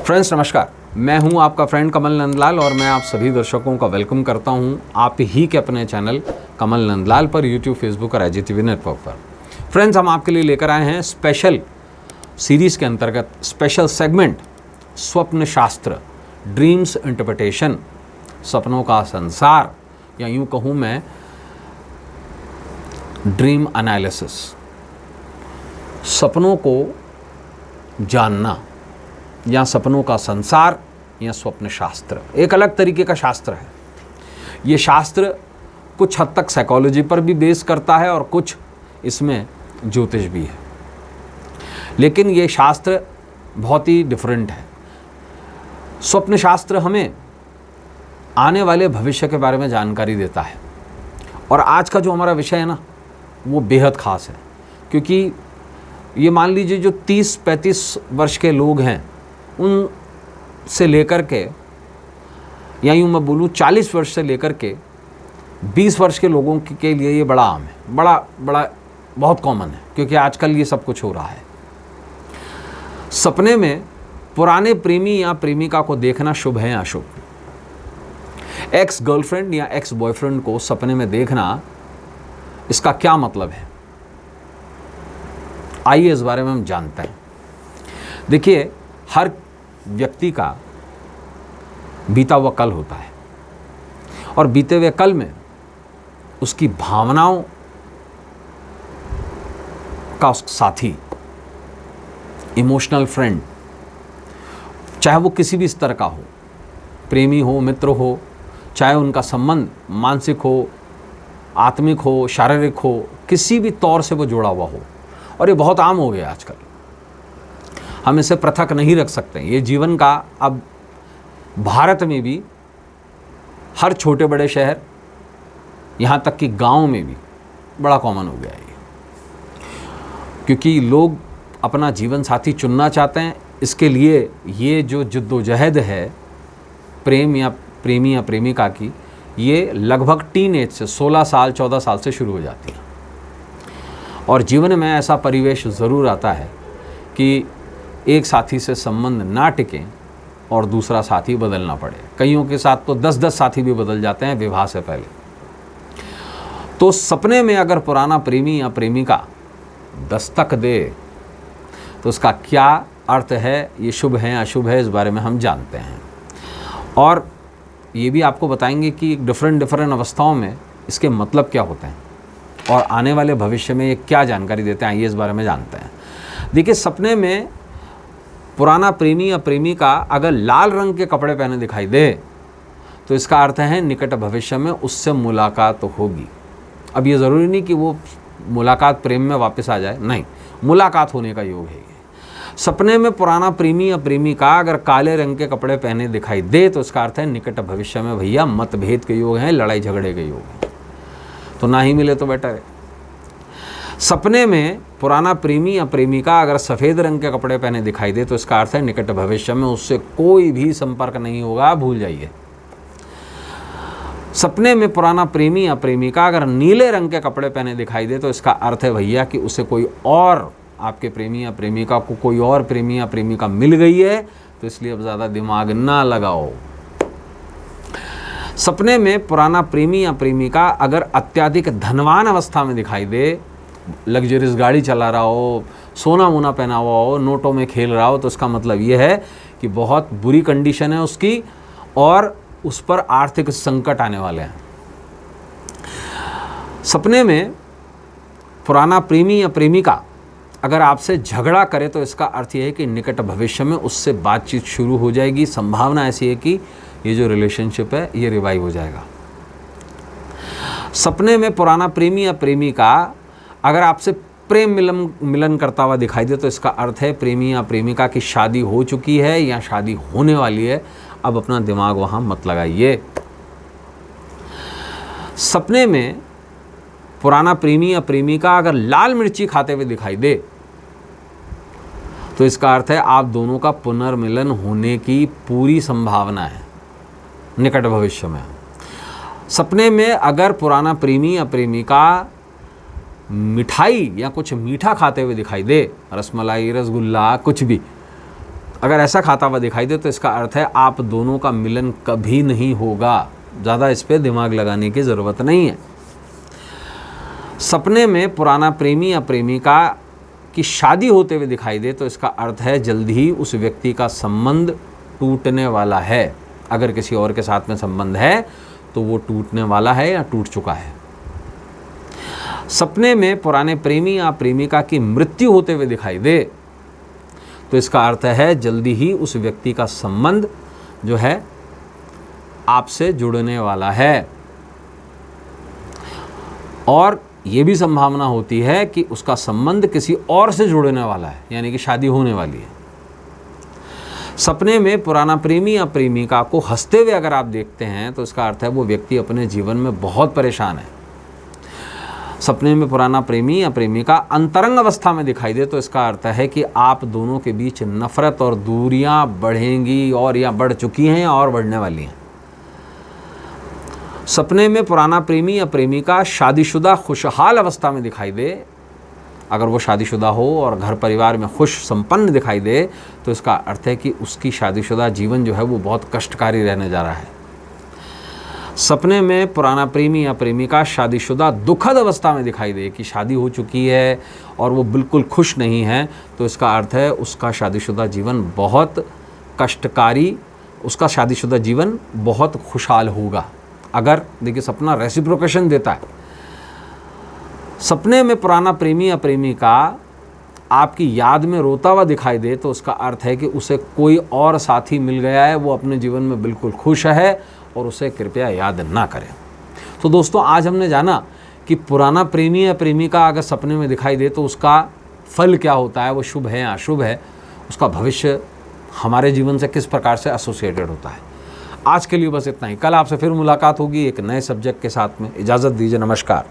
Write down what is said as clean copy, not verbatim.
Friends नमस्कार, मैं हूं आपका फ्रेंड कमल नंदलाल और मैं आप सभी दर्शकों का वेलकम करता हूं आप ही के अपने चैनल कमल नंदलाल पर यूट्यूब, फेसबुक और IGTV नेटवर्क पर। फ्रेंड्स, हम आपके लिए लेकर आए हैं स्पेशल सीरीज़ के अंतर्गत स्पेशल सेगमेंट स्वप्न शास्त्र, ड्रीम्स इंटरप्रिटेशन, सपनों का संसार, या यूं कहूं मैं ड्रीम एनालिसिस। सपनों को जानना या सपनों का संसार या स्वप्न शास्त्र एक अलग तरीके का शास्त्र है। ये शास्त्र कुछ हद तक साइकोलॉजी पर भी बेस करता है और कुछ इसमें ज्योतिष भी है, लेकिन ये शास्त्र बहुत ही डिफरेंट है। स्वप्न शास्त्र हमें आने वाले भविष्य के बारे में जानकारी देता है और आज का जो हमारा विषय है ना, वो बेहद ख़ास है, क्योंकि ये मान लीजिए जो 30-35 वर्ष के लोग हैं उन से लेकर के, या यूँ मैं बोलूँ 40 वर्ष से लेकर के 20 वर्ष के लोगों के लिए ये बड़ा आम है, बड़ा बहुत कॉमन है, क्योंकि आजकल ये सब कुछ हो रहा है। सपने में पुराने प्रेमी या प्रेमिका को देखना शुभ है या अशुभ? एक्स गर्लफ्रेंड या एक्स बॉयफ्रेंड को सपने में देखना, इसका क्या मतलब है? आइए इस बारे में हम जानते हैं। देखिए, हर व्यक्ति का बीता हुआ कल होता है और बीते हुए कल में उसकी भावनाओं का साथी, इमोशनल फ्रेंड, चाहे वो किसी भी स्तर का हो, प्रेमी हो, मित्र हो, चाहे उनका संबंध मानसिक हो, आत्मिक हो, शारीरिक हो, किसी भी तौर से वो जुड़ा हुआ हो, और ये बहुत आम हो गया आजकल। हम इसे पृथक नहीं रख सकते। ये जीवन का, अब भारत में भी हर छोटे बड़े शहर, यहाँ तक कि गांव में भी बड़ा कॉमन हो गया है ये, क्योंकि लोग अपना जीवन साथी चुनना चाहते हैं। इसके लिए ये जो जद्दोजहद है प्रेम या प्रेमी या प्रेमिका की, ये लगभग टीन एज से 16 साल 14 साल से शुरू हो जाती है। और जीवन में ऐसा परिवेश ज़रूर आता है कि एक साथी से संबंध ना टिके और दूसरा साथी बदलना पड़े। कईयों के साथ तो 10-10 साथी भी बदल जाते हैं विवाह से पहले। तो सपने में अगर पुराना प्रेमी या प्रेमिका दस्तक दे तो उसका क्या अर्थ है, ये शुभ है अशुभ है, इस बारे में हम जानते हैं। और ये भी आपको बताएंगे कि डिफरेंट अवस्थाओं में इसके मतलब क्या होते हैं और आने वाले भविष्य में ये क्या जानकारी देते हैं, आइए इस बारे में जानते हैं। देखिए, सपने में पुराना प्रेमी या प्रेमिका अगर लाल रंग के कपड़े पहने दिखाई दे तो इसका अर्थ है निकट भविष्य में उससे मुलाकात तो होगी। अब ये ज़रूरी नहीं कि वो मुलाकात प्रेम में वापस आ जाए, नहीं, मुलाकात होने का योग है ये। सपने में पुराना प्रेमी या प्रेमिका अगर काले रंग के कपड़े पहने दिखाई दे तो इसका अर्थ है निकट भविष्य में भैया मतभेद के योग हैं, लड़ाई झगड़े के योग हैं, तो ना ही मिले तो बेटर है। सपने में पुराना प्रेमी या प्रेमिका अगर सफ़ेद रंग के कपड़े पहने दिखाई दे तो इसका अर्थ है निकट भविष्य में उससे कोई भी संपर्क नहीं होगा, भूल जाइए। सपने में पुराना प्रेमी या प्रेमिका अगर नीले रंग के कपड़े पहने दिखाई दे तो इसका अर्थ है भैया कि उसे कोई और, आपके प्रेमी या प्रेमिका को कोई और प्रेमी या प्रेमिका मिल गई है, तो इसलिए अब ज़्यादा दिमाग ना लगाओ। सपने में पुराना प्रेमी या प्रेमिका अगर अत्यधिक धनवान अवस्था में दिखाई दे, लग्जरियस गाड़ी चला रहा हो, सोना वोना पहना हुआ हो, नोटों में खेल रहा हो, तो इसका मतलब ये है कि बहुत बुरी कंडीशन है उसकी और उस पर आर्थिक संकट आने वाले हैं। सपने में पुराना प्रेमी या प्रेमिका अगर आपसे झगड़ा करे तो इसका अर्थ यह है कि निकट भविष्य में उससे बातचीत शुरू हो जाएगी। संभावना ऐसी है कि ये जो रिलेशनशिप है ये रिवाइव हो जाएगा। सपने में पुराना प्रेमी या प्रेमिका अगर आपसे प्रेम मिलन करता हुआ दिखाई दे तो इसका अर्थ है प्रेमी या प्रेमिका की शादी हो चुकी है या शादी होने वाली है। अब अपना दिमाग वहाँ मत लगाइए। सपने में पुराना प्रेमी या प्रेमिका अगर लाल मिर्ची खाते हुए दिखाई दे तो इसका अर्थ है आप दोनों का पुनर्मिलन होने की पूरी संभावना है निकट भविष्य में। सपने में अगर पुराना प्रेमी या प्रेमिका मिठाई या कुछ मीठा खाते हुए दिखाई दे, रसमलाई, रसगुल्ला, कुछ भी अगर ऐसा खाता हुआ दिखाई दे तो इसका अर्थ है आप दोनों का मिलन कभी नहीं होगा। ज़्यादा इस पर दिमाग लगाने की ज़रूरत नहीं है। सपने में पुराना प्रेमी या प्रेमिका की शादी होते हुए दिखाई दे तो इसका अर्थ है जल्द ही उस व्यक्ति का संबंध टूटने वाला है। अगर किसी और के साथ में संबंध है तो वो टूटने वाला है या टूट चुका है। सपने में पुराने प्रेमी या प्रेमिका की मृत्यु होते हुए दिखाई दे तो इसका अर्थ है जल्दी ही उस व्यक्ति का संबंध जो है आपसे जुड़ने वाला है, और ये भी संभावना होती है कि उसका संबंध किसी और से जुड़ने वाला है, यानी कि शादी होने वाली है। सपने में पुराना प्रेमी या प्रेमिका को हंसते हुए अगर आप देखते हैं तो इसका अर्थ है वो व्यक्ति अपने जीवन में बहुत परेशान है। सपने में पुराना प्रेमी या प्रेमिका अंतरंग अवस्था में दिखाई दे तो इसका अर्थ है कि आप दोनों के बीच नफरत और दूरियां बढ़ेंगी और या बढ़ चुकी हैं और बढ़ने वाली हैं। सपने में पुराना प्रेमी या प्रेमिका शादीशुदा खुशहाल अवस्था में दिखाई दे, अगर वो शादीशुदा हो और घर परिवार में खुश संपन्न दिखाई दे तो इसका अर्थ है कि उसकी शादीशुदा जीवन जो है वो बहुत कष्टकारी रहने जा रहा है। सपने में पुराना प्रेमी या प्रेमिका शादीशुदा दुखद अवस्था में दिखाई दे कि शादी हो चुकी है और वो बिल्कुल खुश नहीं है तो इसका अर्थ है उसका शादीशुदा जीवन बहुत कष्टकारी, उसका शादीशुदा जीवन बहुत खुशहाल होगा। अगर देखिए सपना रेसिप्रोकेशन देता है। सपने में पुराना प्रेमी या प्रेमिका आपकी याद में रोता हुआ दिखाई दे तो उसका अर्थ है कि उसे कोई और साथी मिल गया है, वो अपने जीवन में बिल्कुल खुश है और उसे कृपया याद ना करें। तो दोस्तों आज हमने जाना कि पुराना प्रेमी या प्रेमिका अगर सपने में दिखाई दे तो उसका फल क्या होता है, वो शुभ है या अशुभ है, उसका भविष्य हमारे जीवन से किस प्रकार से एसोसिएटेड होता है। आज के लिए बस इतना ही। कल आपसे फिर मुलाकात होगी एक नए सब्जेक्ट के साथ में। इजाज़त दीजिए, नमस्कार।